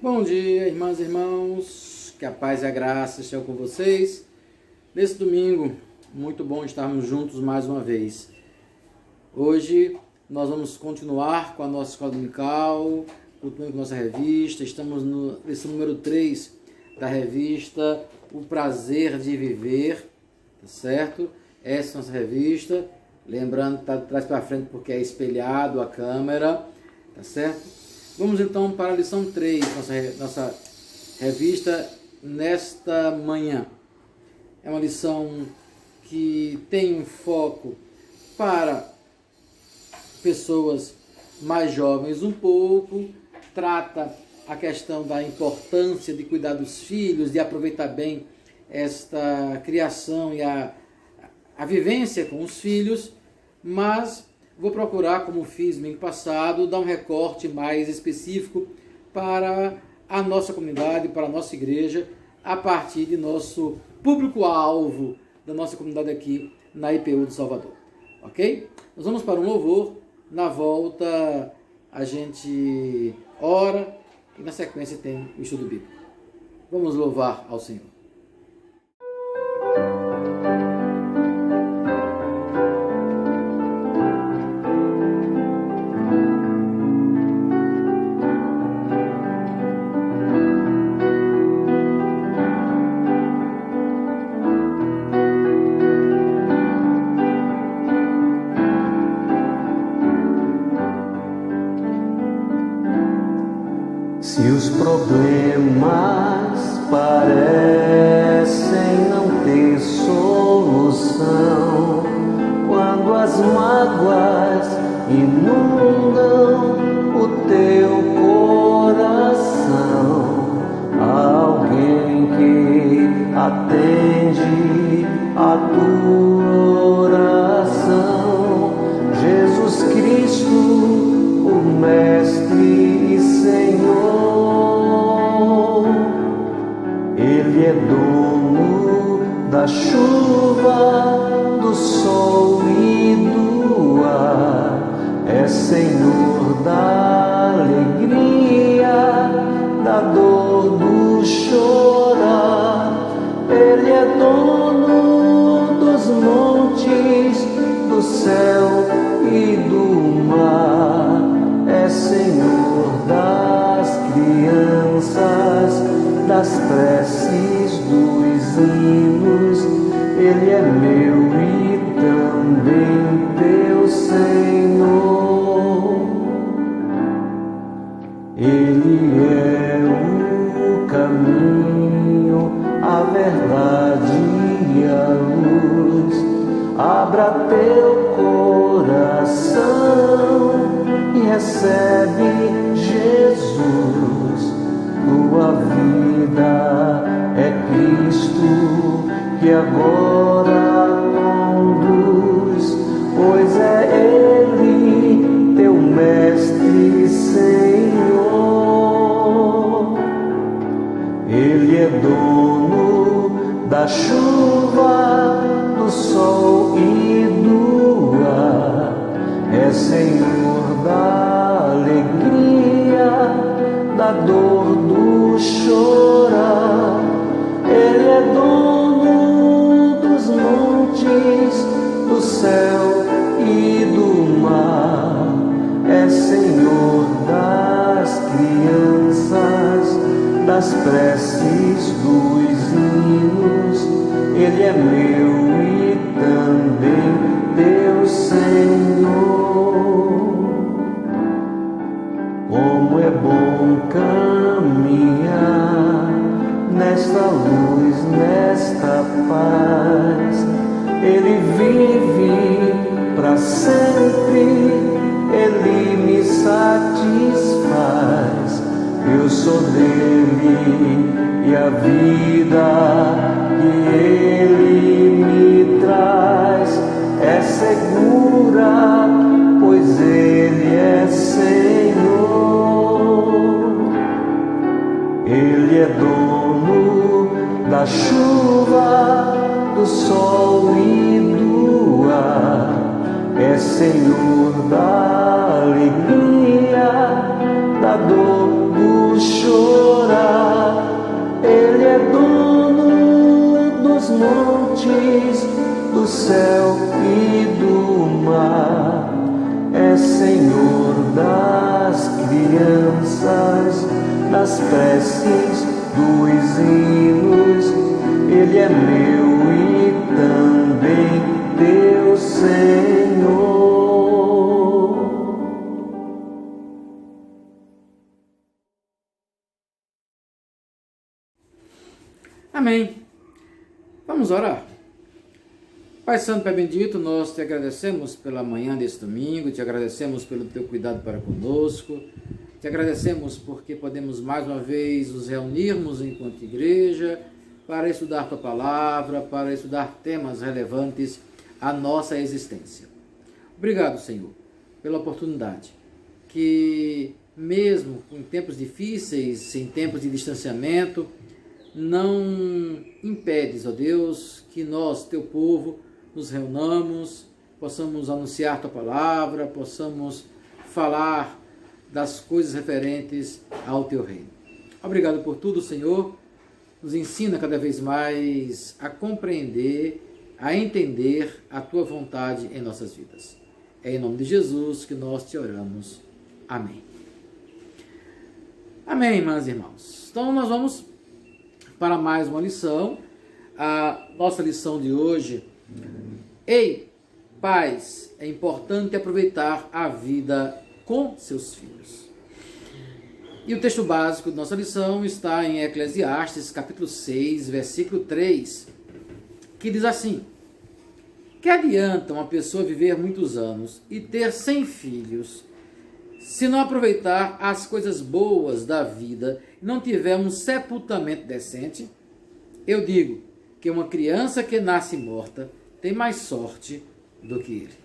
Bom dia, irmãs e irmãos, que a paz e a graça estejam com vocês. Nesse domingo, muito bom estarmos juntos mais uma vez. Hoje nós vamos continuar com a nossa escola dominical, continuando com a nossa revista. Estamos no lição número 3 da revista O Prazer de Viver, tá certo? Essa é a nossa revista, lembrando, tá de trás para frente porque é espelhado a câmera, tá certo? Vamos então para a lição 3, nossa revista nesta manhã. É uma lição que tem um foco para pessoas mais jovens um pouco, trata a questão da importância de cuidar dos filhos, de aproveitar bem esta criação e a vivência com os filhos, mas vou procurar, como fiz no ano passado, dar um recorte mais específico para a nossa comunidade, para a nossa igreja, a partir de nosso público-alvo da nossa comunidade aqui na IPU de Salvador. Ok? Nós vamos para um louvor, na volta a gente ora e na sequência tem o estudo bíblico. Vamos louvar ao Senhor. Se os problemas parecem não ter solução, quando as mágoas inundam o teu coração, há alguém que atende a tua oração. Jesus Cristo, o Mestre e Senhor, Ele é dono da chuva, do sol e do ar, é Senhor da alegria, da dor, do chorar. Ele é dono dos montes, do céu e do mar, é Senhor das crianças, das preces, dos hinos. Ele é meu e também teu Senhor. Ele é o caminho, a verdade e a luz. Abra teu coração e recebe Jesus. Tua vida é Cristo que agora conduz, pois é Ele teu Mestre e Senhor. Ele é dono da chuva, do sol e do ar, é Senhor da alegria, da dor, do chorar. Ele é dono dos montes, do céu e do mar, é Senhor das crianças, das preces, dos hinos. Ele é meu e também teu Senhor. Como é bom caminhar nesta luz, nesta paz. Ele vive para sempre, Ele me satisfaz. Eu sou dele e a vida que Ele me traz é segura, pois Ele é Senhor. Ele é dono da chuva, do sol e do ar, é Senhor da alegria, da dor, do choro. das preces, dos hinos, Ele é meu e também teu Senhor. Amém. Vamos orar. Pai Santo, Pai Bendito, nós te agradecemos pela manhã deste domingo, te agradecemos pelo teu cuidado para conosco, te agradecemos porque podemos mais uma vez nos reunirmos enquanto igreja para estudar tua palavra, para estudar temas relevantes à nossa existência. Obrigado, Senhor, pela oportunidade que, mesmo em tempos difíceis, em tempos de distanciamento, não impedes, ó Deus, que nós, teu povo, nos reunamos, possamos anunciar tua palavra, possamos falar das coisas referentes ao teu reino. Obrigado por tudo, Senhor. Nos ensina cada vez mais a compreender, a entender a tua vontade em nossas vidas. É em nome de Jesus que nós te oramos. Amém. Amém, irmãs e irmãos. Então nós vamos para mais uma lição. A nossa lição de hoje: ei, pais, é importante aproveitar a vida com seus filhos. E o texto básico de nossa lição está em Eclesiastes, capítulo 6, versículo 3, que diz assim: que adianta uma pessoa viver muitos anos e ter 100 filhos, se não aproveitar as coisas boas da vida e não tiver um sepultamento decente? Eu digo que uma criança que nasce morta tem mais sorte do que ele.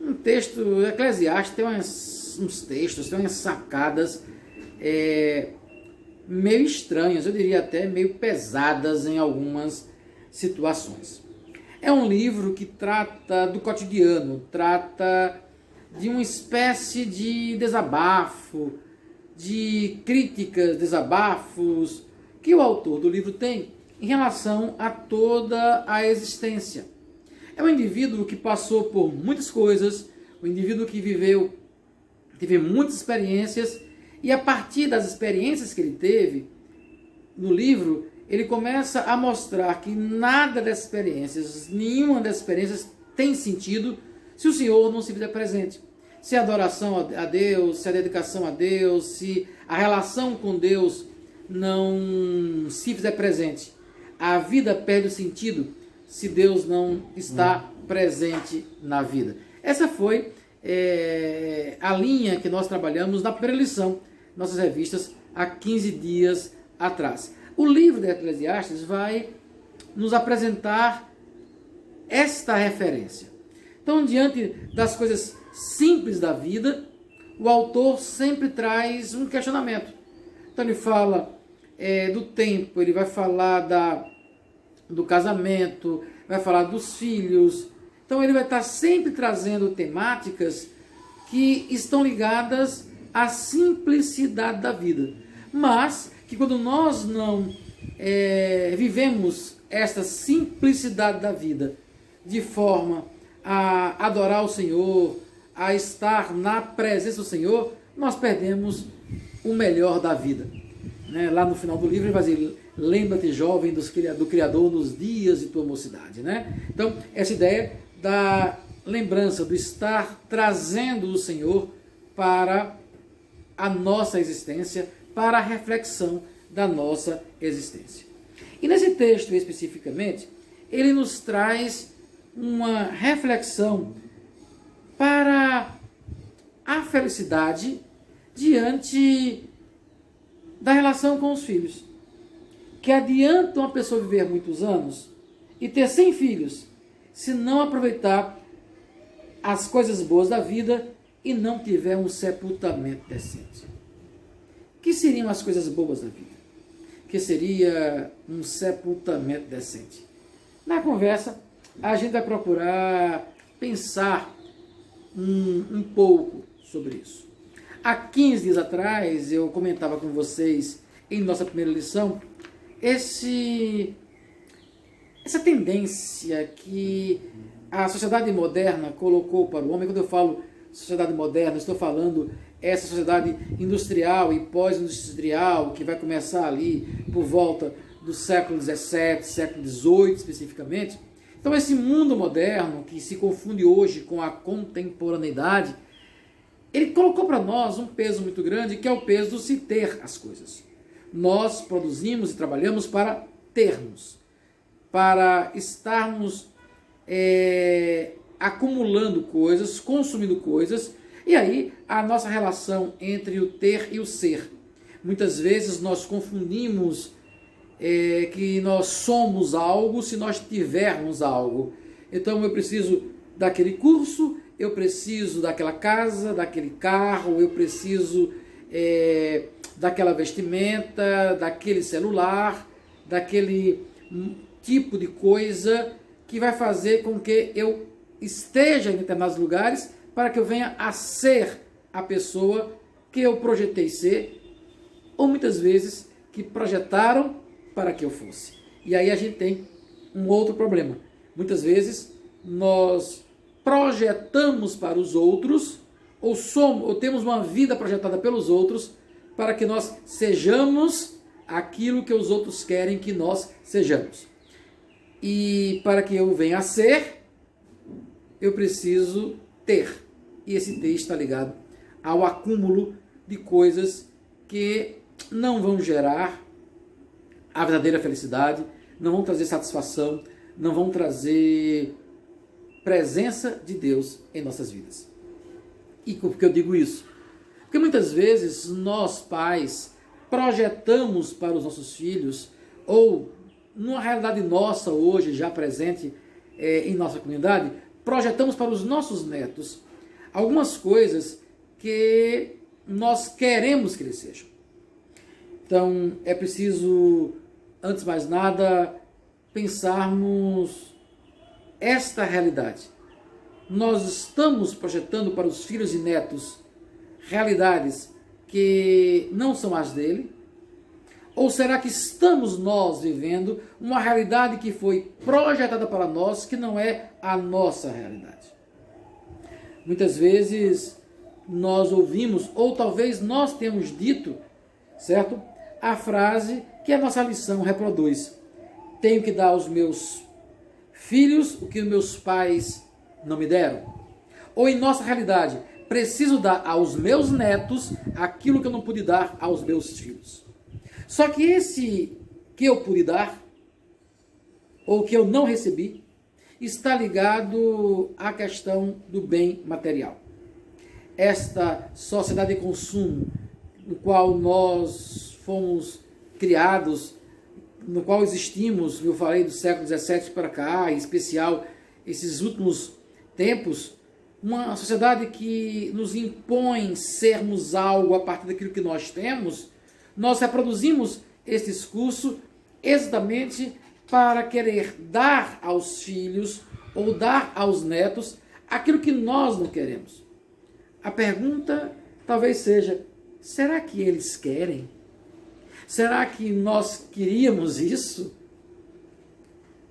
Um texto, Eclesiastes tem uns textos, tem umas sacadas meio estranhas, eu diria até meio pesadas em algumas situações. É um livro que trata do cotidiano, trata de uma espécie de desabafo, de críticas, desabafos que o autor do livro tem em relação a toda a existência. É um indivíduo que passou por muitas coisas, um indivíduo que teve muitas experiências, e a partir das experiências que ele teve, no livro, ele começa a mostrar que nada dessas experiências, nenhuma dessas experiências tem sentido se o Senhor não se fizer presente. Se a adoração a Deus, se a dedicação a Deus, se a relação com Deus não se fizer presente, a vida perde o sentido se Deus não está presente na vida. Essa foi a linha que nós trabalhamos na primeira lição, nossas revistas, há 15 dias atrás. O livro de Eclesiastes vai nos apresentar esta referência. Então, diante das coisas simples da vida, o autor sempre traz um questionamento. Então ele fala do tempo, ele vai falar do casamento, vai falar dos filhos. Então ele vai estar sempre trazendo temáticas que estão ligadas à simplicidade da vida. Mas que quando nós não vivemos esta simplicidade da vida de forma a adorar o Senhor, a estar na presença do Senhor, nós perdemos o melhor da vida. Lá no final do livro ele vai dizer: lembra-te, jovem, do Criador nos dias de tua mocidade. Então, essa ideia da lembrança, do estar trazendo o Senhor para a nossa existência, para a reflexão da nossa existência. E nesse texto especificamente, ele nos traz uma reflexão para a felicidade diante da relação com os filhos. Que adianta uma pessoa viver muitos anos e ter 100 filhos se não aproveitar as coisas boas da vida e não tiver um sepultamento decente? Que seriam as coisas boas da vida? Que seria um sepultamento decente? Na conversa, a gente vai procurar pensar um pouco sobre isso. Há 15 dias atrás, eu comentava com vocês, em nossa primeira lição, essa tendência que a sociedade moderna colocou para o homem. Quando eu falo sociedade moderna, estou falando essa sociedade industrial e pós-industrial que vai começar ali por volta do século XVII, século XVIII especificamente. Então esse mundo moderno que se confunde hoje com a contemporaneidade, ele colocou para nós um peso muito grande, que é o peso de se ter as coisas. Nós produzimos e trabalhamos para termos, para estarmos acumulando coisas, consumindo coisas, e aí a nossa relação entre o ter e o ser. Muitas vezes nós confundimos que nós somos algo se nós tivermos algo. Então eu preciso daquele curso, eu preciso daquela casa, daquele carro, eu preciso daquela vestimenta, daquele celular, daquele tipo de coisa que vai fazer com que eu esteja em determinados lugares para que eu venha a ser a pessoa que eu projetei ser, ou muitas vezes que projetaram para que eu fosse. E aí a gente tem um outro problema. Muitas vezes nós projetamos para os outros, ou temos uma vida projetada pelos outros, para que nós sejamos aquilo que os outros querem que nós sejamos. E para que eu venha a ser, eu preciso ter. E esse ter está ligado ao acúmulo de coisas que não vão gerar a verdadeira felicidade, não vão trazer satisfação, não vão trazer presença de Deus em nossas vidas. E por que eu digo isso? Porque muitas vezes nós, pais, projetamos para os nossos filhos, ou numa realidade nossa hoje, já presente em nossa comunidade, projetamos para os nossos netos algumas coisas que nós queremos que eles sejam. Então, é preciso, antes de mais nada, pensarmos esta realidade. Nós estamos projetando para os filhos e netos realidades que não são as dele? Ou será que estamos nós vivendo uma realidade que foi projetada para nós, que não é a nossa realidade? Muitas vezes nós ouvimos, ou talvez nós tenhamos dito, certo? A frase que a nossa lição reproduz: tenho que dar aos meus filhos o que os meus pais não me deram. Ou em nossa realidade, preciso dar aos meus netos aquilo que eu não pude dar aos meus filhos. Só que esse que eu pude dar, ou que eu não recebi, está ligado à questão do bem material. Esta sociedade de consumo, no qual nós fomos criados, no qual existimos, eu falei do século XVII para cá, em especial esses últimos tempos, uma sociedade que nos impõe sermos algo a partir daquilo que nós temos. Nós reproduzimos esse discurso exatamente para querer dar aos filhos ou dar aos netos aquilo que nós não queremos. A pergunta talvez seja: será que eles querem? Será que nós queríamos isso?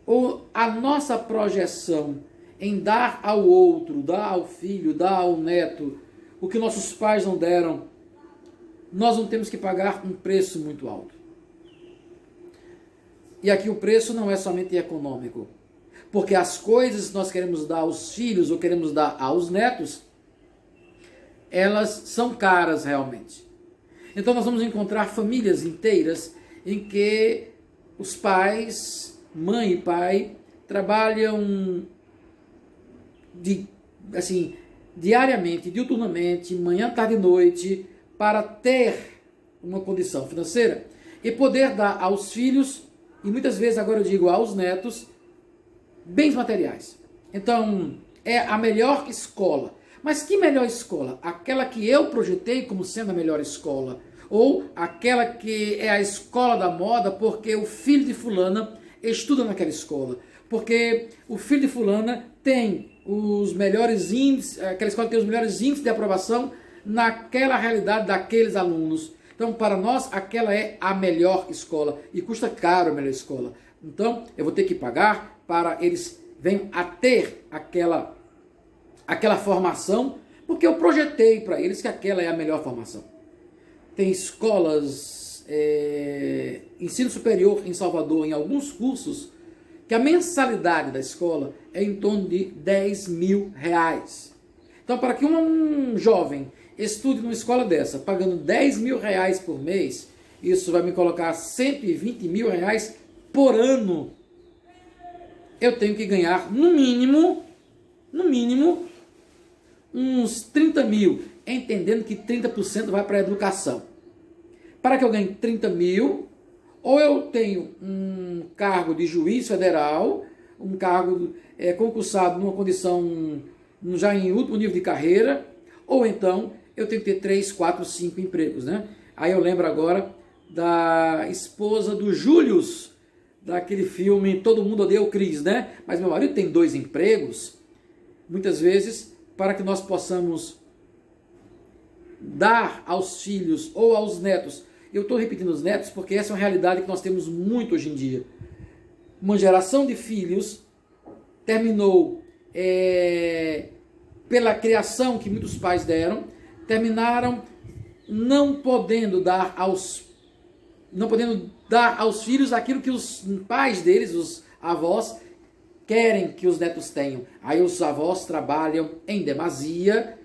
Ou a nossa projeção em dar ao outro, dar ao filho, dar ao neto o que nossos pais não deram, nós não temos que pagar um preço muito alto. E aqui o preço não é somente econômico, porque as coisas que nós queremos dar aos filhos ou queremos dar aos netos, elas são caras realmente. Então nós vamos encontrar famílias inteiras em que os pais, mãe e pai, trabalham diariamente, diuturnamente, manhã, tarde e noite, para ter uma condição financeira e poder dar aos filhos, e muitas vezes, agora eu digo aos netos, bens materiais. Então, é a melhor escola. Mas que melhor escola? Aquela que eu projetei como sendo a melhor escola? Ou aquela que é a escola da moda porque o filho de fulana estuda naquela escola? Porque o filho de fulana tem os melhores índices, aquela escola tem os melhores índices de aprovação naquela realidade daqueles alunos. Então, para nós, aquela é a melhor escola e custa caro a melhor escola. Então, eu vou ter que pagar para eles venham a ter aquela formação, porque eu projetei para eles que aquela é a melhor formação. Tem escolas, ensino superior em Salvador, em alguns cursos, que a mensalidade da escola é em torno de R$10.000. Então, para que um jovem estude numa escola dessa, pagando R$10.000 por mês, isso vai me colocar R$120.000 por ano. Eu tenho que ganhar, no mínimo, uns 30 mil, entendendo que 30% vai para a educação. Para que eu ganhe 30 mil, ou eu tenho um cargo de juiz federal, um cargo concursado numa condição já em último nível de carreira, ou então eu tenho que ter 3, 4, 5 empregos, né? Aí eu lembro agora da esposa do Július, daquele filme Todo Mundo Odeia o Chris, né? Mas meu marido tem 2 empregos, muitas vezes, para que nós possamos dar aos filhos ou aos netos. Eu estou repetindo os netos porque essa é uma realidade que nós temos muito hoje em dia. Uma geração de filhos terminou pela criação que muitos pais deram, terminaram não podendo dar aos filhos aquilo que os pais deles, os avós, querem que os netos tenham. Aí os avós trabalham em demasia,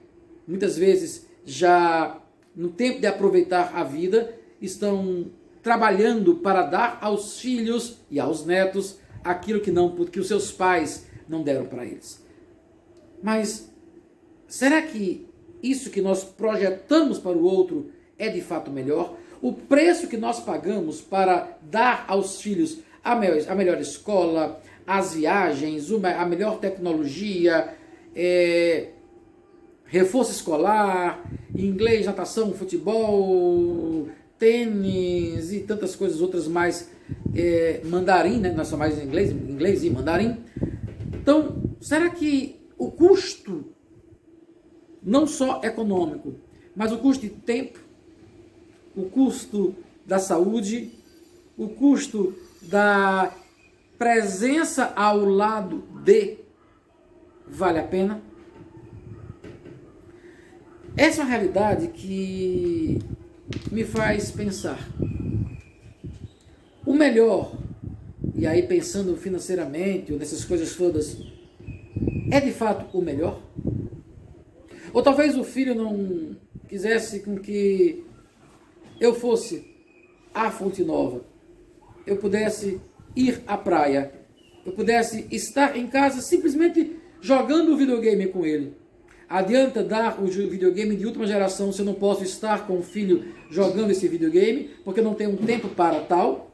muitas vezes já no tempo de aproveitar a vida, estão trabalhando para dar aos filhos e aos netos aquilo que os seus pais não deram para eles. Mas será que isso que nós projetamos para o outro é de fato melhor? O preço que nós pagamos para dar aos filhos a melhor escola, as viagens, a melhor tecnologia, reforço escolar, inglês, natação, futebol, tênis e tantas coisas outras mais, mandarim, né? Nós somos mais inglês e mandarim. Então, será que o custo, não só econômico, mas o custo de tempo, o custo da saúde, o custo da presença ao lado vale a pena? Essa é uma realidade que me faz pensar. O melhor, e aí pensando financeiramente, ou nessas coisas todas, é de fato o melhor? Ou talvez o filho não quisesse com que eu fosse à Fonte Nova, eu pudesse ir à praia, eu pudesse estar em casa simplesmente jogando o videogame com ele. Adianta dar o videogame de última geração se eu não posso estar com o filho jogando esse videogame, porque eu não tenho tempo para tal?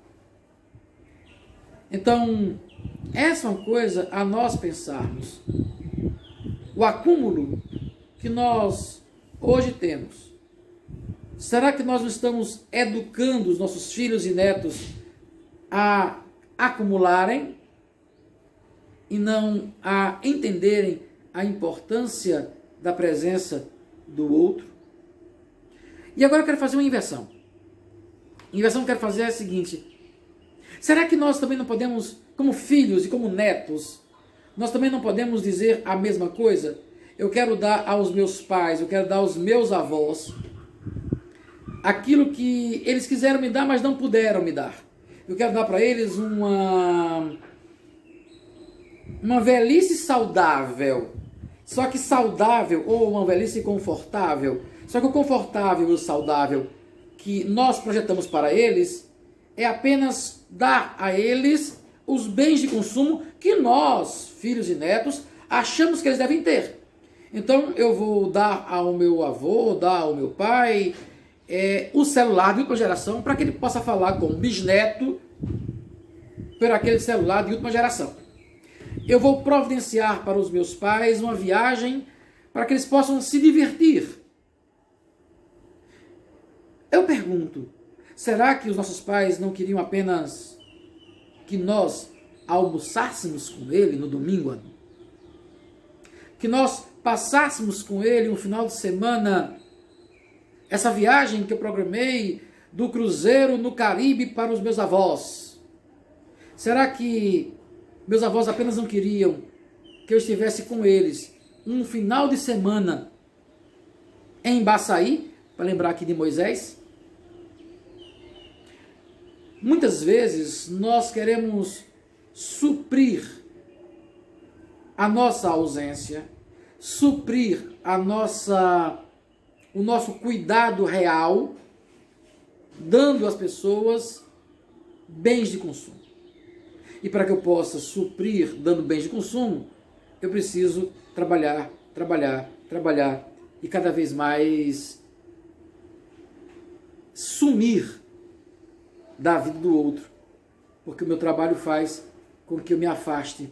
Então, essa é uma coisa a nós pensarmos. O acúmulo que nós hoje temos, será que nós não estamos educando os nossos filhos e netos a acumularem e não a entenderem a importância da presença do outro? E agora eu quero fazer uma inversão. A inversão que eu quero fazer é a seguinte: será que nós também não podemos, como filhos e como netos, nós também não podemos dizer a mesma coisa? Eu quero dar aos meus pais, eu quero dar aos meus avós aquilo que eles quiseram me dar, mas não puderam me dar. Eu quero dar para eles uma velhice saudável. Só que saudável, ou uma velhice confortável. Só que o confortável e o saudável que nós projetamos para eles é apenas dar a eles os bens de consumo que nós, filhos e netos, achamos que eles devem ter. Então eu vou dar ao meu avô, dar ao meu pai o celular de última geração para que ele possa falar com o bisneto por aquele celular de última geração. Eu vou providenciar para os meus pais uma viagem para que eles possam se divertir. Eu pergunto, será que os nossos pais não queriam apenas que nós almoçássemos com ele no domingo? Que nós passássemos com ele um final de semana, essa viagem que eu programei do cruzeiro no Caribe para os meus avós? Será que meus avós apenas não queriam que eu estivesse com eles um final de semana em Baçaí, para lembrar aqui de Moisés. Muitas vezes nós queremos suprir a nossa ausência, suprir o nosso cuidado real, dando às pessoas bens de consumo. E para que eu possa suprir dando bens de consumo, eu preciso trabalhar e cada vez mais sumir da vida do outro, porque o meu trabalho faz com que eu me afaste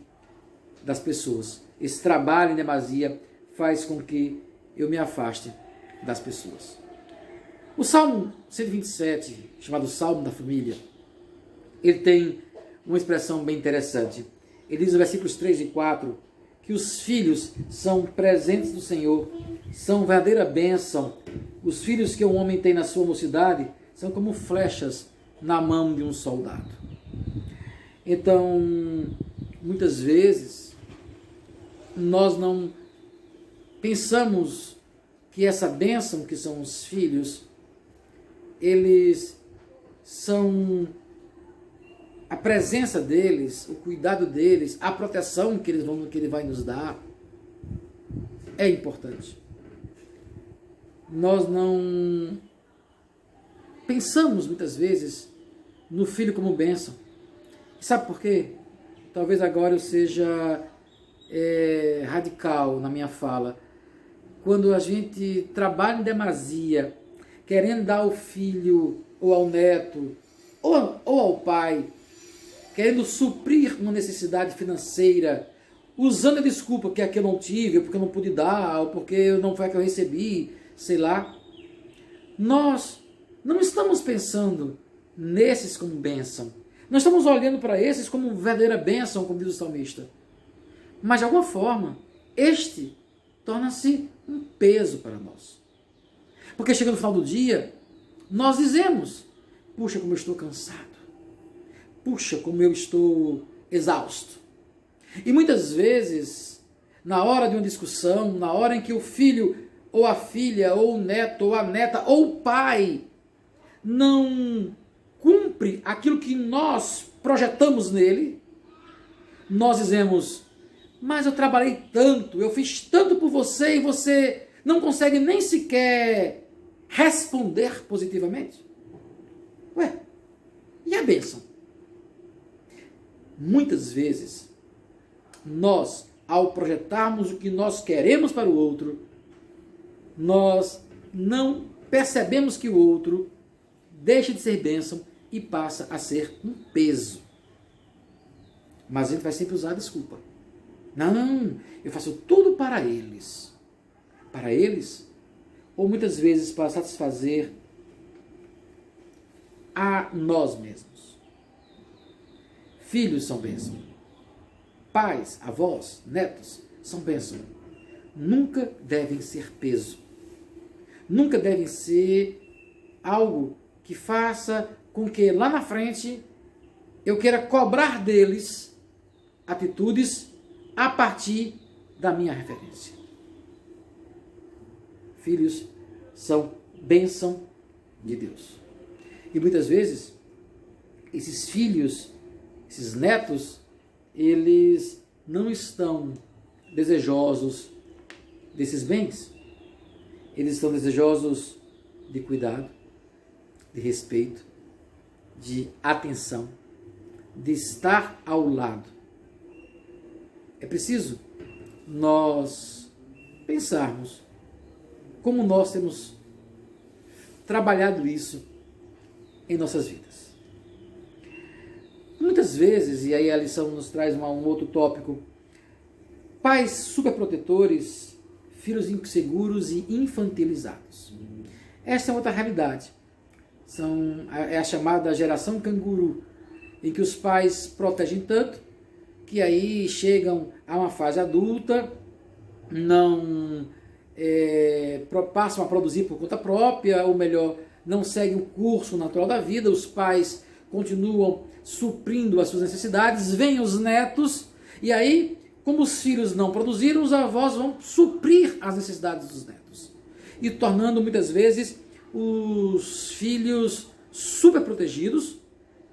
das pessoas. Esse trabalho em demasia faz com que eu me afaste das pessoas. O Salmo 127, chamado Salmo da Família, ele tem uma expressão bem interessante. Ele diz nos versículos 3 e 4 que os filhos são presentes do Senhor, são verdadeira bênção. Os filhos que um homem tem na sua mocidade são como flechas na mão de um soldado. Então, muitas vezes, nós não pensamos que essa bênção que são os filhos, eles são a presença deles, o cuidado deles, a proteção que ele vai nos dar, é importante. Nós não pensamos muitas vezes no filho como bênção. E sabe por quê? Talvez agora eu seja radical na minha fala. Quando a gente trabalha em demasia, querendo dar ao filho ou ao neto ou ao pai, querendo suprir uma necessidade financeira, usando a desculpa que aqui eu não tive, ou porque eu não pude dar, ou porque não foi a que eu recebi, sei lá. Nós não estamos pensando nesses como bênção. Nós estamos olhando para esses como verdadeira bênção, como diz o salmista. Mas, de alguma forma, este torna-se um peso para nós. Porque chega no final do dia, nós dizemos, puxa, como eu estou cansado. Puxa, como eu estou exausto. E muitas vezes, na hora de uma discussão, na hora em que o filho, ou a filha, ou o neto, ou a neta, ou o pai, não cumpre aquilo que nós projetamos nele, nós dizemos, mas eu trabalhei tanto, eu fiz tanto por você e você não consegue nem sequer responder positivamente? Ué, e a bênção? Muitas vezes, nós, ao projetarmos o que nós queremos para o outro, nós não percebemos que o outro deixa de ser bênção e passa a ser um peso. Mas a gente vai sempre usar a desculpa. Não, eu faço tudo para eles. Para eles, ou muitas vezes para satisfazer a nós mesmos. Filhos são bênção. Pais, avós, netos são bênção. Nunca devem ser peso. Nunca devem ser algo que faça com que lá na frente eu queira cobrar deles atitudes a partir da minha referência. Filhos são bênção de Deus. E muitas vezes, esses filhos, esses netos, eles não estão desejosos desses bens. Eles estão desejosos de cuidado, de respeito, de atenção, de estar ao lado. É preciso nós pensarmos como nós temos trabalhado isso em nossas vidas. Muitas vezes, e aí a lição nos traz um outro tópico, pais superprotetores, filhos inseguros e infantilizados. Esta é outra realidade. É a chamada geração canguru, em que os pais protegem tanto que aí chegam a uma fase adulta, não passam a produzir por conta própria, ou melhor, não seguem o curso natural da vida, os pais continuam suprindo as suas necessidades, vêm os netos, e aí, como os filhos não produziram, os avós vão suprir as necessidades dos netos. e tornando muitas vezes os filhos super protegidos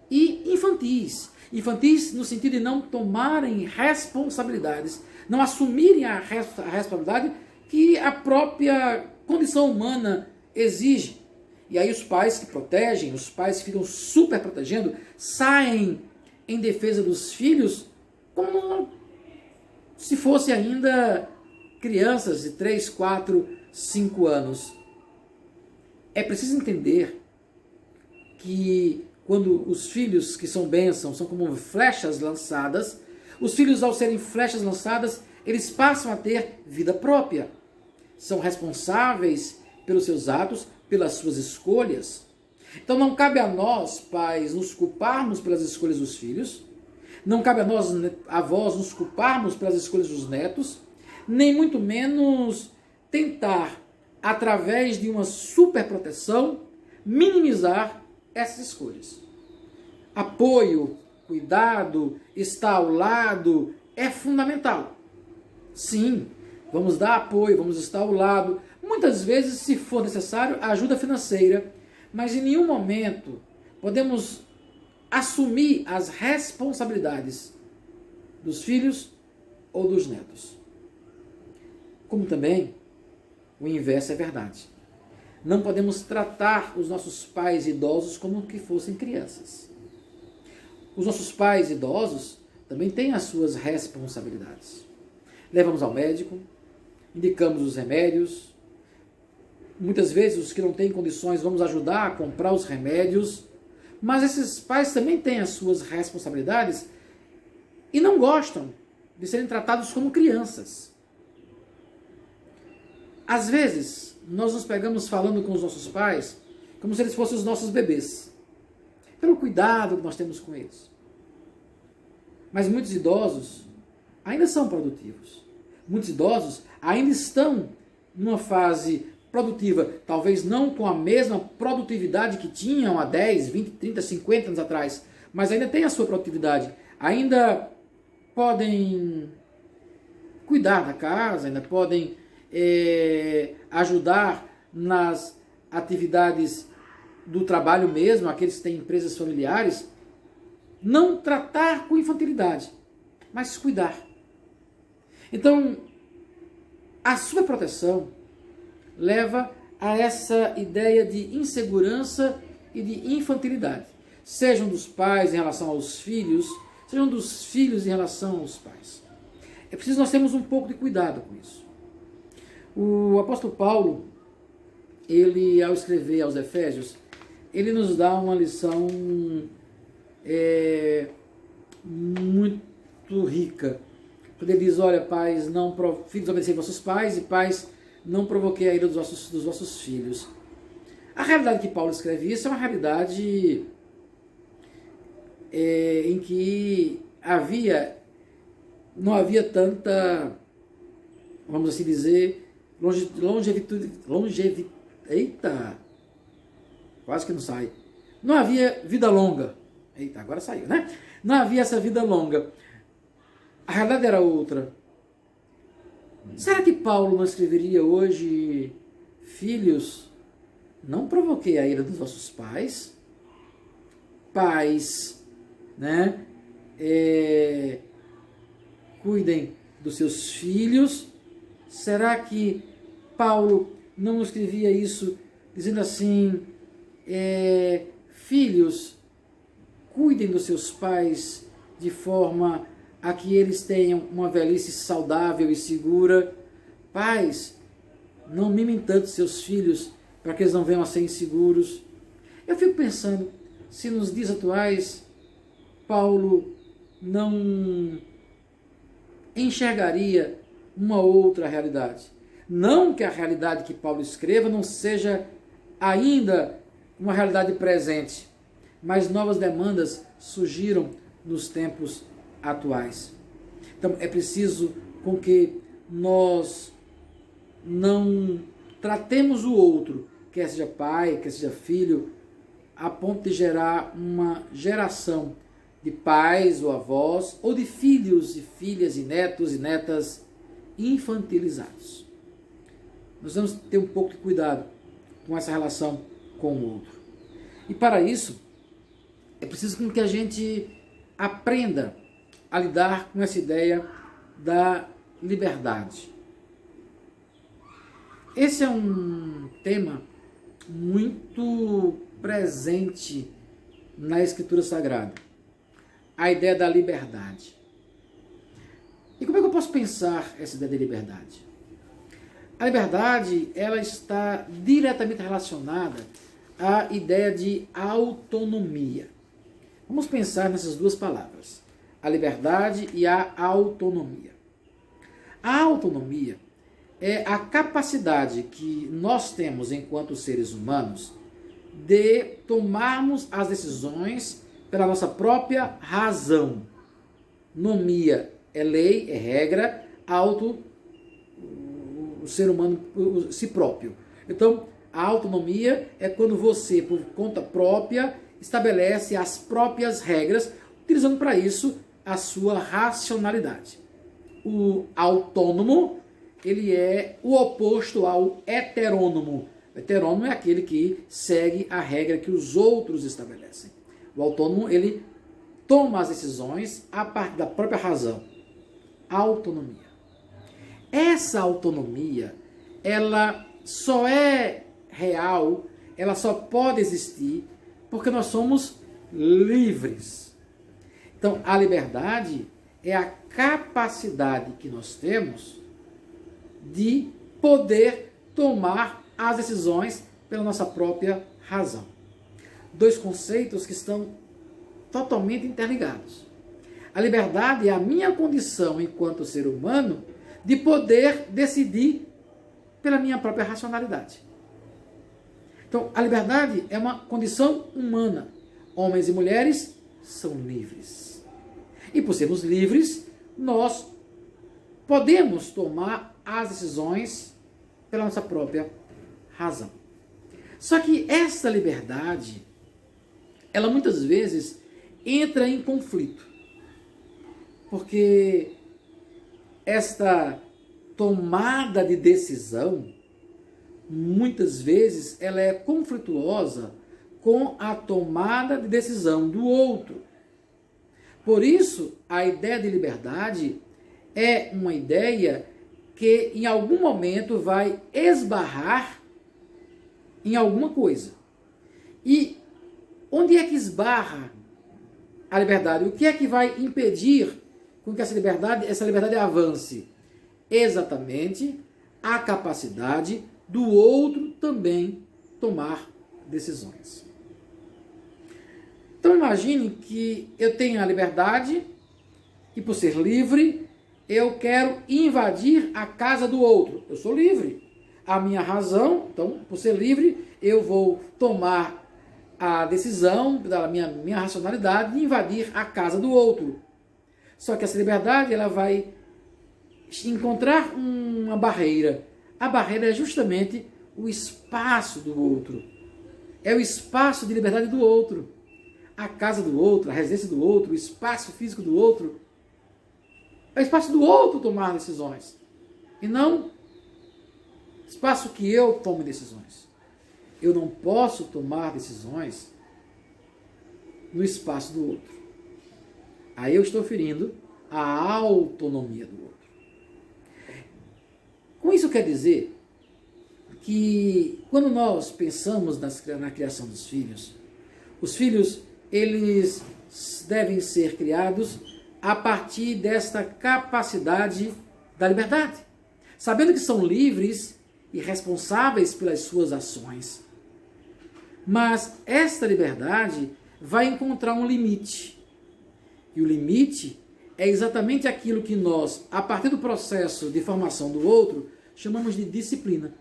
e infantis. Infantis no sentido de não tomarem responsabilidades, não assumirem a responsabilidade que a própria condição humana exige. E aí os pais que protegem, os pais que ficam super protegendo, saem em defesa dos filhos como se fossem ainda crianças de 3, 4, 5 anos. É preciso entender que quando os filhos que são bênçãos são como flechas lançadas, os filhos, ao serem flechas lançadas, eles passam a ter vida própria. São responsáveis pelos seus atos, pelas suas escolhas. Então não cabe a nós, pais, nos culparmos pelas escolhas dos filhos, não cabe a nós, avós, nos culparmos pelas escolhas dos netos, nem muito menos tentar, através de uma superproteção, minimizar essas escolhas. Apoio, cuidado, estar ao lado é fundamental. Sim, vamos dar apoio, vamos estar ao lado. Muitas vezes, se for necessário, ajuda financeira, mas em nenhum momento podemos assumir as responsabilidades dos filhos ou dos netos. Como também o inverso é verdade. Não podemos tratar os nossos pais idosos como que fossem crianças. Os nossos pais idosos também têm as suas responsabilidades. Levamos ao médico, indicamos os remédios. Muitas vezes os que não têm condições vamos ajudar a comprar os remédios. Mas esses pais também têm as suas responsabilidades e não gostam de serem tratados como crianças. Às vezes, nós nos pegamos falando com os nossos pais como se eles fossem os nossos bebês, pelo cuidado que nós temos com eles. Mas muitos idosos ainda são produtivos. Muitos idosos ainda estão numa fase produtiva, talvez não com a mesma produtividade que tinham há 10, 20, 30, 50 anos atrás, mas ainda têm a sua produtividade. Ainda podem cuidar da casa, ainda podem ajudar nas atividades do trabalho mesmo, aqueles que têm empresas familiares. Não tratar com infantilidade, mas cuidar. Então, a sua proteção leva a essa ideia de insegurança e de infantilidade. Sejam dos pais em relação aos filhos, sejam dos filhos em relação aos pais. É preciso nós termos um pouco de cuidado com isso. O apóstolo Paulo, ele, ao escrever aos Efésios, ele nos dá uma lição muito rica. Quando ele diz, olha, pais, filhos, obedecei vossos pais, e pais, não provoquei a ira dos vossos filhos. A realidade que Paulo escreve isso é uma realidade em que não havia tanta, vamos assim dizer, eita, quase que não sai. Não havia vida longa. Eita, agora saiu, né? Não havia essa vida longa. A realidade era outra. Será que Paulo não escreveria hoje, filhos, não provoquei a ira dos vossos pais? Pais, né? Cuidem dos seus filhos. Será que Paulo não escrevia isso dizendo assim, filhos, cuidem dos seus pais de forma a que eles tenham uma velhice saudável e segura. Pais, não mimem tanto seus filhos para que eles não venham a ser inseguros. Eu fico pensando, se nos dias atuais Paulo não enxergaria uma outra realidade. Não que a realidade que Paulo escreva não seja ainda uma realidade presente, mas novas demandas surgiram nos tempos atuais. Então é preciso com que nós não tratemos o outro, quer seja pai, quer seja filho, a ponto de gerar uma geração de pais ou avós, ou de filhos e filhas e netos e netas infantilizados. nós vamos ter um pouco de cuidado com essa relação com o outro. E para isso, é preciso que a gente aprenda a lidar com essa ideia da liberdade. Esse é um tema muito presente na Escritura Sagrada. A ideia da liberdade. E como é que eu posso pensar essa ideia de liberdade? A liberdade, ela está diretamente relacionada à ideia de autonomia. Vamos pensar nessas duas palavras, a liberdade e a autonomia. A autonomia é a capacidade que nós temos enquanto seres humanos de tomarmos as decisões pela nossa própria razão. Nomia é lei, é regra, o ser humano, si próprio. Então, a autonomia é quando você, por conta própria, estabelece as próprias regras, utilizando para isso a sua racionalidade. O autônomo, ele é o oposto ao heterônomo. O heterônomo é aquele que segue a regra que os outros estabelecem. O autônomo, ele toma as decisões a partir da própria razão. Autonomia. Essa autonomia, ela só é real, ela só pode existir porque nós somos livres. Então, a liberdade é a capacidade que nós temos de poder tomar as decisões pela nossa própria razão. Dois conceitos que estão totalmente interligados. A liberdade é a minha condição enquanto ser humano de poder decidir pela minha própria racionalidade. Então, a liberdade é uma condição humana. Homens e mulheres são livres. E por sermos livres, nós podemos tomar as decisões pela nossa própria razão. Só que essa liberdade, ela muitas vezes entra em conflito. Porque esta tomada de decisão, muitas vezes, ela é conflituosa com a tomada de decisão do outro. Por isso, a ideia de liberdade é uma ideia que em algum momento vai esbarrar em alguma coisa. E onde é que esbarra a liberdade? O que é que vai impedir com que essa liberdade avance? Exatamente a capacidade do outro também tomar decisões. Então imagine que eu tenho a liberdade e, por ser livre, eu quero invadir a casa do outro. Eu sou livre. A minha razão, então, por ser livre, eu vou tomar a decisão da minha racionalidade de invadir a casa do outro. Só que essa liberdade, ela vai encontrar uma barreira. A barreira é justamente o espaço do outro. É o espaço de liberdade do outro. A casa do outro, a residência do outro, o espaço físico do outro. É o espaço do outro tomar decisões. E não espaço que eu tome decisões. Eu não posso tomar decisões no espaço do outro. Aí eu estou ferindo a autonomia do outro. Com isso quer dizer que quando nós pensamos na criação dos filhos, os filhos, eles devem ser criados a partir desta capacidade da liberdade, sabendo que são livres e responsáveis pelas suas ações. Mas esta liberdade vai encontrar um limite. E o limite é exatamente aquilo que nós, a partir do processo de formação do outro, chamamos de disciplina.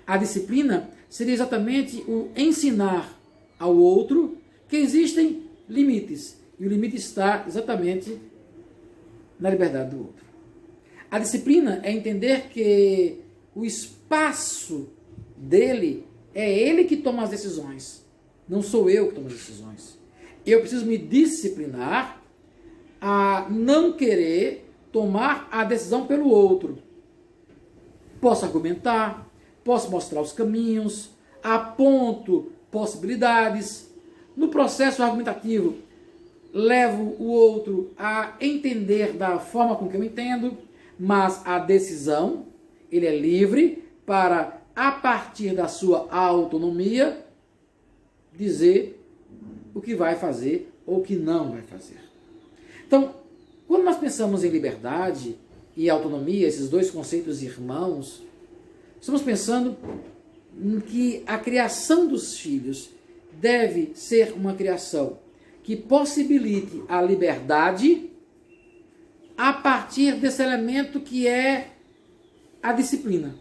A disciplina seria exatamente o ensinar ao outro que existem limites. E o limite está exatamente na liberdade do outro. A disciplina é entender que o espaço dele é ele que toma as decisões. Não sou eu que tomo as decisões. Eu preciso me disciplinar a não querer tomar a decisão pelo outro. Posso argumentar, posso mostrar os caminhos, aponto possibilidades. No processo argumentativo, levo o outro a entender da forma com que eu entendo, mas a decisão, ele é livre para, a partir da sua autonomia, dizer o que vai fazer ou o que não vai fazer. Então, quando nós pensamos em liberdade e autonomia, esses dois conceitos irmãos, estamos pensando em que a criação dos filhos deve ser uma criação que possibilite a liberdade a partir desse elemento que é a disciplina.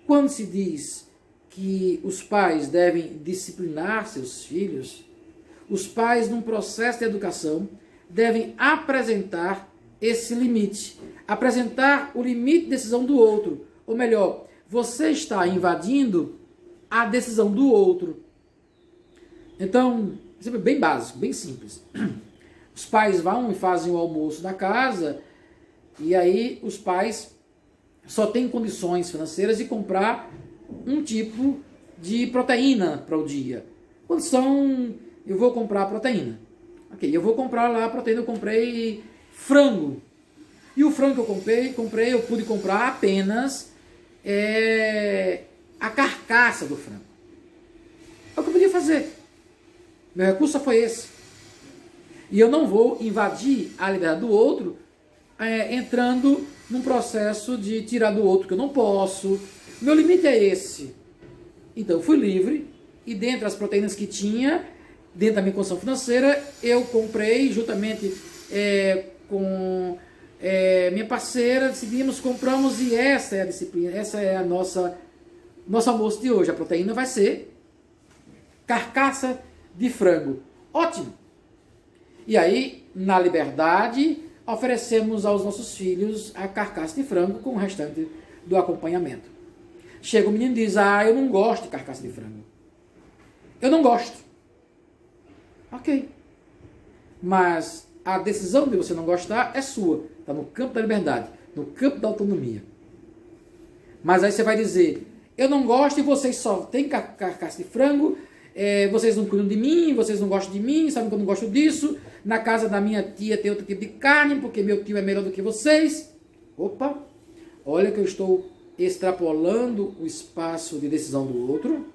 Quando se diz que os pais devem disciplinar seus filhos, os pais, num processo de educação, devem apresentar esse limite, apresentar o limite de decisão do outro, ou melhor, você está invadindo a decisão do outro. Então, isso é bem básico, bem simples. Os pais vão e fazem o almoço da casa, e aí os pais só têm condições financeiras de comprar um tipo de proteína para o dia. Eu vou comprar proteína. Ok, eu vou comprar lá a proteína, eu comprei frango. E o frango que eu pude comprar apenas a carcaça do frango. É o que eu podia fazer. Meu recurso só foi esse. E eu não vou invadir a liberdade do outro entrando num processo de tirar do outro que eu não posso. Meu limite é esse. Então eu fui livre e dentre as proteínas que tinha, dentro da minha condição financeira, eu comprei juntamente com minha parceira, decidimos, compramos, e essa é a disciplina, essa é a nosso almoço de hoje. A proteína vai ser carcaça de frango. Ótimo! E aí, na liberdade, oferecemos aos nossos filhos a carcaça de frango com o restante do acompanhamento. Chega o menino e diz, eu não gosto de carcaça de frango. Eu não gosto. Ok. Mas a decisão de você não gostar é sua. Está no campo da liberdade, no campo da autonomia. Mas aí você vai dizer, eu não gosto e vocês só têm carcaça de frango, vocês não cuidam de mim, vocês não gostam de mim, sabem que eu não gosto disso. Na casa da minha tia tem outro tipo de carne, porque meu tio é melhor do que vocês. Opa, olha que eu estou extrapolando o espaço de decisão do outro.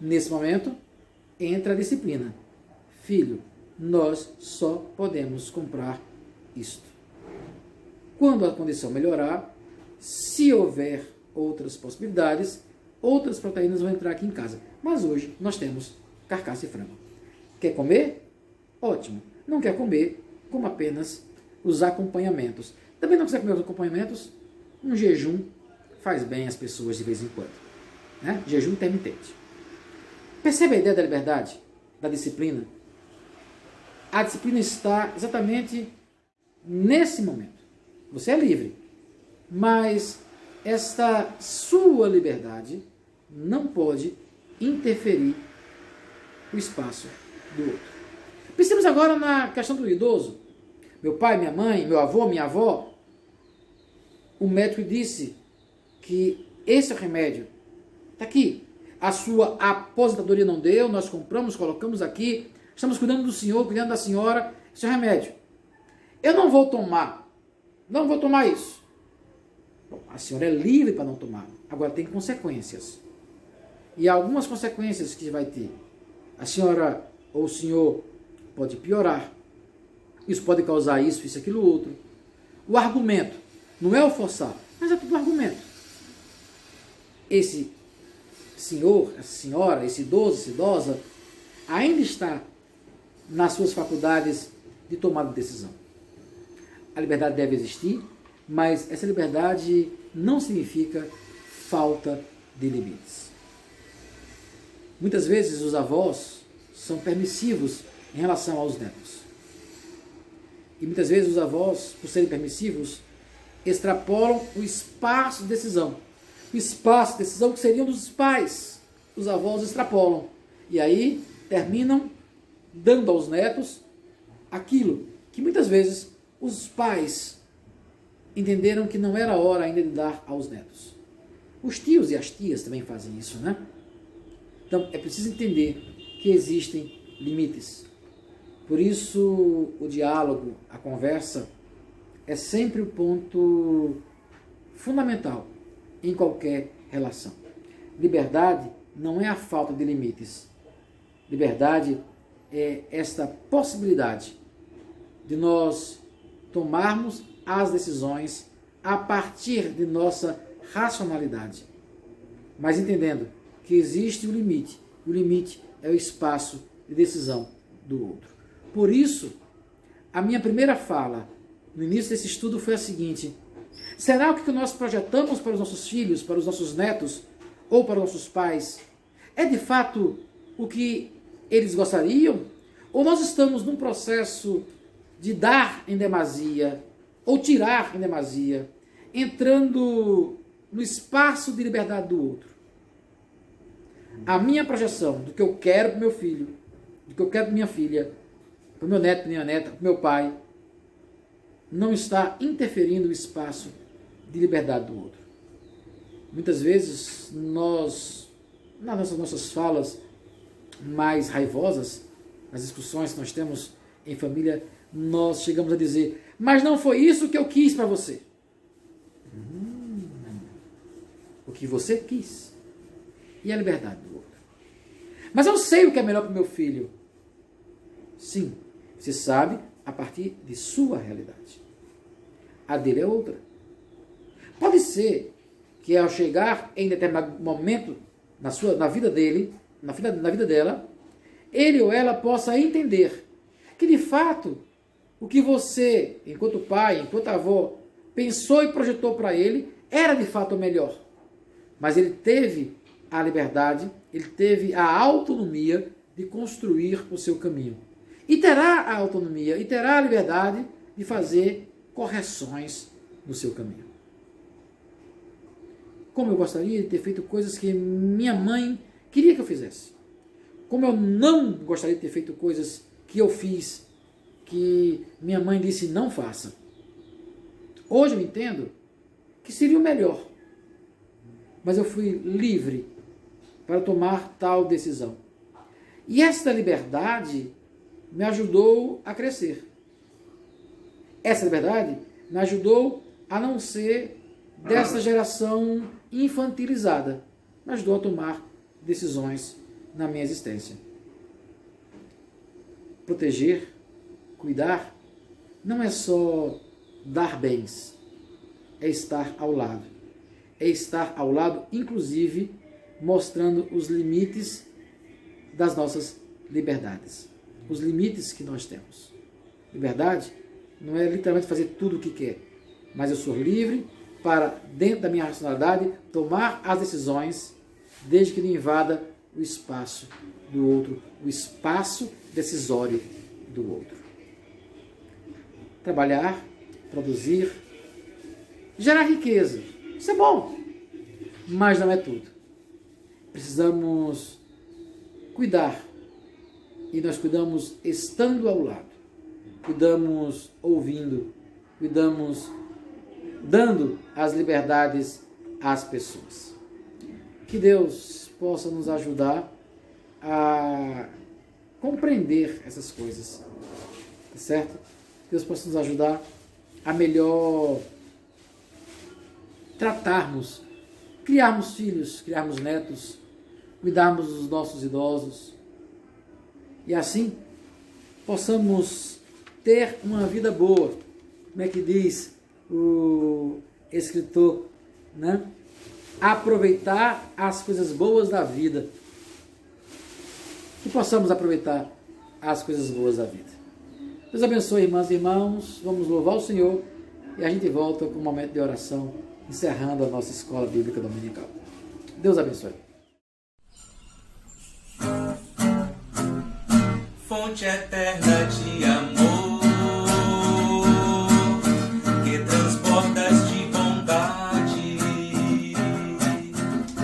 Nesse momento, entra a disciplina. Filho, nós só podemos comprar isto. Quando a condição melhorar, se houver outras possibilidades, outras proteínas vão entrar aqui em casa. Mas hoje nós temos carcaça e frango. Quer comer? Ótimo. Não quer comer? Coma apenas os acompanhamentos. Também não quiser comer os acompanhamentos? Um jejum faz bem às pessoas de vez em quando. Né? Jejum intermitente. Percebe a ideia da liberdade? Da disciplina? A disciplina está exatamente nesse momento. Você é livre. Mas esta sua liberdade não pode interferir o espaço do outro. Pensemos agora na questão do idoso. Meu pai, minha mãe, meu avô, minha avó. O médico disse que esse é o remédio. Está aqui. A sua aposentadoria não deu, nós compramos, colocamos aqui. Estamos cuidando do senhor, cuidando da senhora. Esse é o remédio. Eu não vou tomar. Não vou tomar isso. Bom, a senhora é livre para não tomar. Agora tem consequências. E algumas consequências que vai ter. A senhora ou o senhor pode piorar. Isso pode causar isso, aquilo, outro. O argumento. Não é o forçar, mas é tudo argumento. Esse senhor, essa senhora, esse idoso, essa idosa, ainda está nas suas faculdades de tomada de decisão. A liberdade deve existir, mas essa liberdade não significa falta de limites. Muitas vezes os avós são permissivos em relação aos netos. E muitas vezes os avós, por serem permissivos, extrapolam o espaço de decisão. O espaço de decisão que seriam dos pais. Os avós extrapolam. E aí terminam dando aos netos aquilo que muitas vezes os pais entenderam que não era a hora ainda de dar aos netos. Os tios e as tias também fazem isso, né? Então, é preciso entender que existem limites. Por isso, o diálogo, a conversa, é sempre o ponto fundamental em qualquer relação. Liberdade não é a falta de limites. Liberdade é esta possibilidade de nós tomarmos as decisões a partir de nossa racionalidade, mas entendendo que existe um limite. O limite é o espaço de decisão do outro. Por isso, a minha primeira fala no início desse estudo foi a seguinte: será que o que nós projetamos para os nossos filhos, para os nossos netos ou para os nossos pais é de fato o que eles gostariam? Ou nós estamos num processo de dar em demasia ou tirar em demasia, entrando no espaço de liberdade do outro? A minha projeção do que eu quero para o meu filho, do que eu quero para minha filha, para o meu neto, para minha neta, para o meu pai, não está interferindo no espaço de liberdade do outro. Muitas vezes nós, nas nossas falas mais raivosas, nas discussões que nós temos em família, nós chegamos a dizer: mas não foi isso que eu quis para você. O que você quis. E a liberdade do outro. Mas eu sei o que é melhor para o meu filho. Sim, você sabe a partir de sua realidade. A dele é outra. Pode ser que ao chegar em determinado momento na vida dele, na vida dela, ele ou ela possa entender que de fato o que você, enquanto pai, enquanto avó, pensou e projetou para ele era de fato o melhor. Mas ele teve a liberdade, ele teve a autonomia de construir o seu caminho. E terá a autonomia e terá a liberdade de fazer correções no seu caminho. Como eu gostaria de ter feito coisas que minha mãe queria que eu fizesse. Como eu não gostaria de ter feito coisas que eu fiz, que minha mãe disse não faça. Hoje eu entendo que seria o melhor. Mas eu fui livre para tomar tal decisão. E esta liberdade me ajudou a crescer. Essa liberdade me ajudou a não ser dessa geração infantilizada. Me ajudou a tomar decisões na minha existência. Proteger, cuidar, não é só dar bens, é estar ao lado. É estar ao lado, inclusive, mostrando os limites das nossas liberdades. Os limites que nós temos. Liberdade não é literalmente fazer tudo o que quer, mas eu sou livre para, dentro da minha racionalidade, tomar as decisões, desde que não invada o espaço do outro, o espaço decisório do outro. Trabalhar, produzir, gerar riqueza. Isso é bom, mas não é tudo. Precisamos cuidar. E nós cuidamos estando ao lado. Cuidamos ouvindo. Cuidamos dando as liberdades às pessoas. Que Deus possa nos ajudar a compreender essas coisas. Tá certo? Deus possa nos ajudar a melhor tratarmos, criarmos filhos, criarmos netos, cuidarmos dos nossos idosos e assim possamos ter uma vida boa. Como é que diz o escritor, né? Aproveitar as coisas boas da vida. Que possamos aproveitar as coisas boas da vida. Deus abençoe, irmãs e irmãos. Vamos louvar o Senhor e a gente volta com um momento de oração, encerrando a nossa escola bíblica dominical. Deus abençoe. Fonte eterna de amor, que transportas de bondade,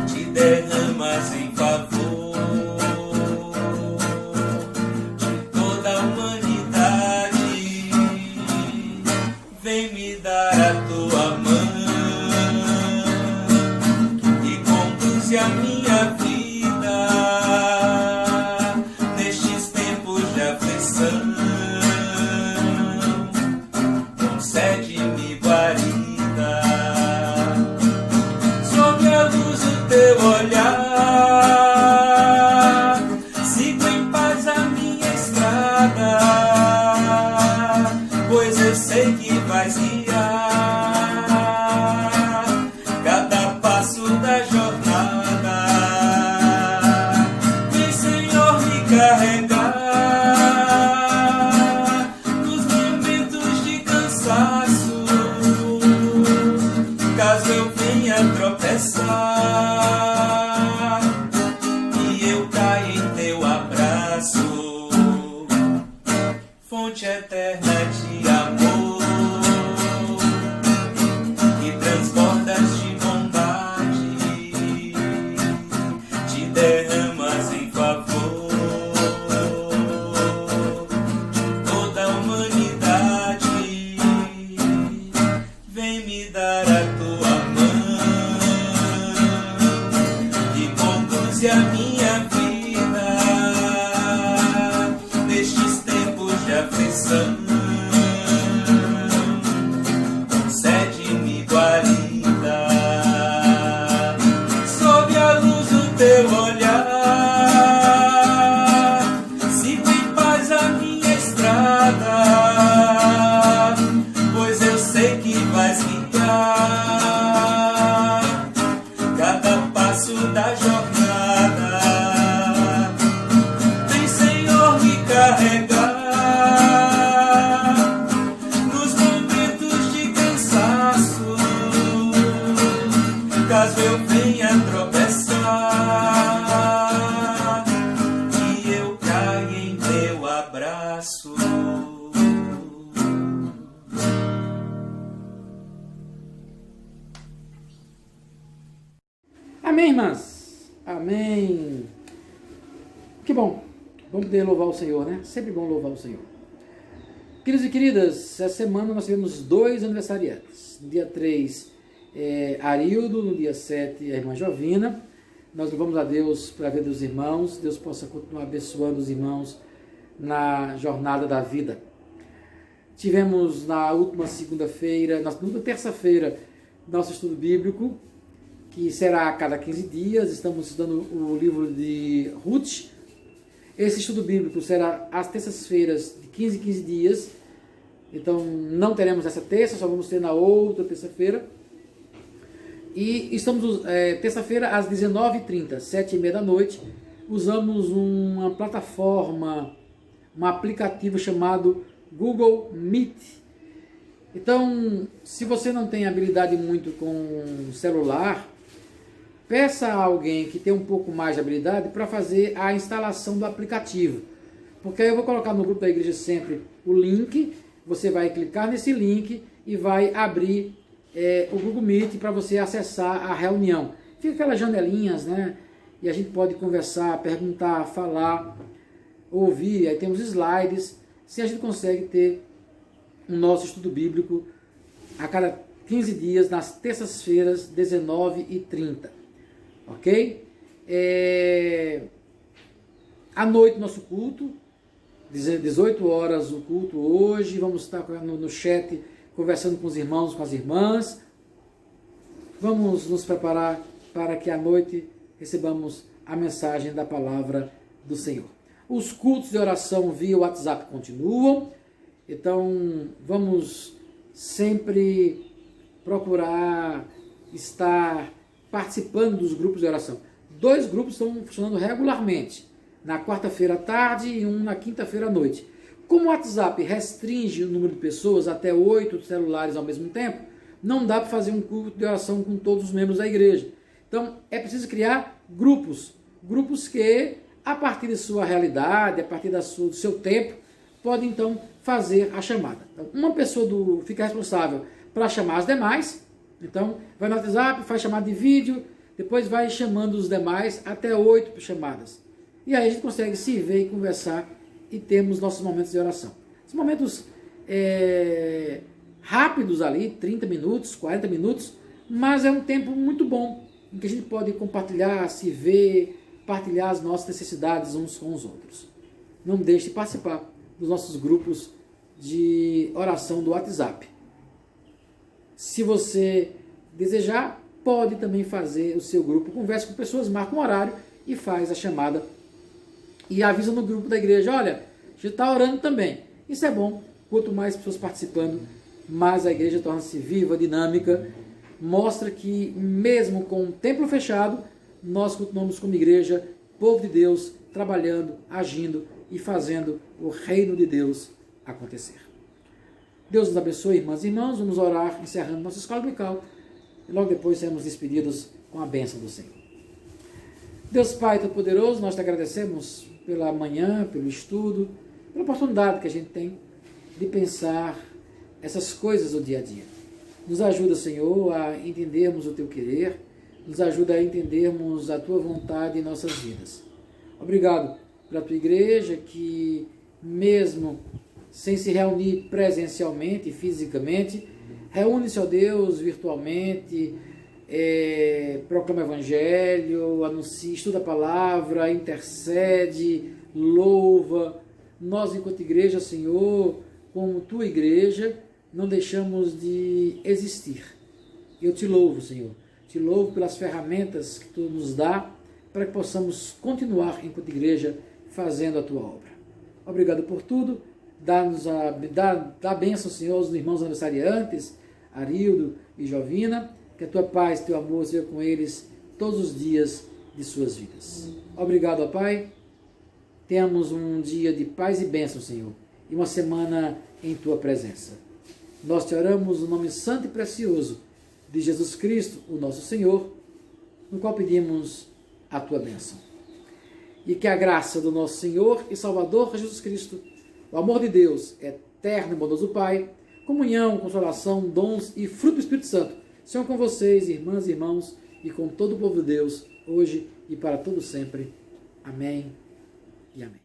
te derramas em favor de toda a humanidade. Vem me dar a tua mão e carregar nos momentos de cansaço, caso eu venha tropeçar e eu caia em teu abraço, fonte eterna de amor, que transbordas de bondade, te derramas em favor de toda a humanidade. Vem me dar a tua mão e conduze a minha vida nestes tempos de aflição. Concede-me guarida sob a luz do teu olhar. Siga em paz a minha estrada, pois eu sei que vais guiar cada passo da jornada. Vem, Senhor, me carregar nos momentos de cansaço, caso eu venha tropeçar e eu caia em teu abraço. Amém, irmãs? Amém. Que bom. Vamos poder louvar o Senhor, né? Sempre bom louvar o Senhor. Queridos e queridas, essa semana nós tivemos 2 aniversariantes. No dia 3, Arildo, no dia 7, a irmã Jovina. Nós louvamos a Deus pela vida dos irmãos. Deus possa continuar abençoando os irmãos na jornada da vida. Tivemos na última segunda-feira, na última terça-feira, nosso estudo bíblico, que será a cada 15 dias. Estamos estudando o livro de Ruth. Esse estudo bíblico será às terças-feiras, de 15 em 15 dias. Então, não teremos essa terça, só vamos ter na outra terça-feira. E estamos, terça-feira, às 19h30, 7h30 da noite. Usamos uma plataforma, um aplicativo chamado Google Meet. Então, se você não tem habilidade muito com celular, peça a alguém que tem um pouco mais de habilidade para fazer a instalação do aplicativo. Porque aí eu vou colocar no grupo da igreja sempre o link, você vai clicar nesse link e vai abrir o Google Meet para você acessar a reunião. Fica aquelas janelinhas, né? E a gente pode conversar, perguntar, falar, ouvir, aí temos slides. Se a gente consegue ter o nosso estudo bíblico a cada 15 dias, nas terças-feiras, 19h30. Ok? À noite, nosso culto, 18 horas o culto hoje. Vamos estar no chat conversando com os irmãos, com as irmãs. Vamos nos preparar para que à noite recebamos a mensagem da palavra do Senhor. Os cultos de oração via WhatsApp continuam. Então, vamos sempre procurar estar participando dos grupos de oração. 2 grupos estão funcionando regularmente, na quarta-feira à tarde e um na quinta-feira à noite. Como o WhatsApp restringe o número de pessoas até 8 celulares ao mesmo tempo, não dá para fazer um culto de oração com todos os membros da igreja. Então, é preciso criar grupos que, a partir de sua realidade, a partir do seu tempo, podem então fazer a chamada. Então, uma pessoa fica responsável para chamar as demais. Então, vai no WhatsApp, faz chamada de vídeo, depois vai chamando os demais até 8 chamadas. E aí a gente consegue se ver e conversar e temos nossos momentos de oração. Os momentos rápidos ali, 30 minutos, 40 minutos, mas é um tempo muito bom, em que a gente pode compartilhar, se ver, partilhar as nossas necessidades uns com os outros. Não deixe de participar dos nossos grupos de oração do WhatsApp. Se você desejar, pode também fazer o seu grupo, converse com pessoas, marca um horário e faz a chamada e avisa no grupo da igreja, olha, a gente está orando também. Isso é bom, quanto mais pessoas participando, mais a igreja torna-se viva, dinâmica, mostra que mesmo com o templo fechado, nós continuamos como igreja, povo de Deus, trabalhando, agindo e fazendo o reino de Deus acontecer. Deus nos abençoe, irmãs e irmãos. Vamos orar, encerrando nossa escola dominical. E logo depois seremos despedidos com a bênção do Senhor. Deus Pai Todo-Poderoso, nós te agradecemos pela manhã, pelo estudo, pela oportunidade que a gente tem de pensar essas coisas do dia a dia. Nos ajuda, Senhor, a entendermos o teu querer, nos ajuda a entendermos a tua vontade em nossas vidas. Obrigado pela tua igreja que, mesmo sem se reunir presencialmente, fisicamente, reúne-se, ó Deus, virtualmente, proclama o Evangelho, anuncia, estuda a palavra, intercede, louva. Nós, enquanto igreja, Senhor, como tua igreja, não deixamos de existir. Eu te louvo, Senhor. Te louvo pelas ferramentas que tu nos dá para que possamos continuar, enquanto igreja, fazendo a tua obra. Obrigado por tudo. Dá bênção, Senhor, aos irmãos aniversariantes, Arildo e Jovina, que a tua paz, teu amor seja com eles todos os dias de suas vidas. Obrigado, ó Pai. Tenhamos um dia de paz e bênção, Senhor, e uma semana em tua presença. Nós te oramos no nome santo e precioso de Jesus Cristo, o nosso Senhor, no qual pedimos a tua bênção. E que a graça do nosso Senhor e Salvador Jesus Cristo, o amor de Deus, eterno e bondoso Pai, comunhão, consolação, dons e fruto do Espírito Santo, sejam com vocês, irmãs e irmãos, e com todo o povo de Deus, hoje e para todo sempre. Amém e amém.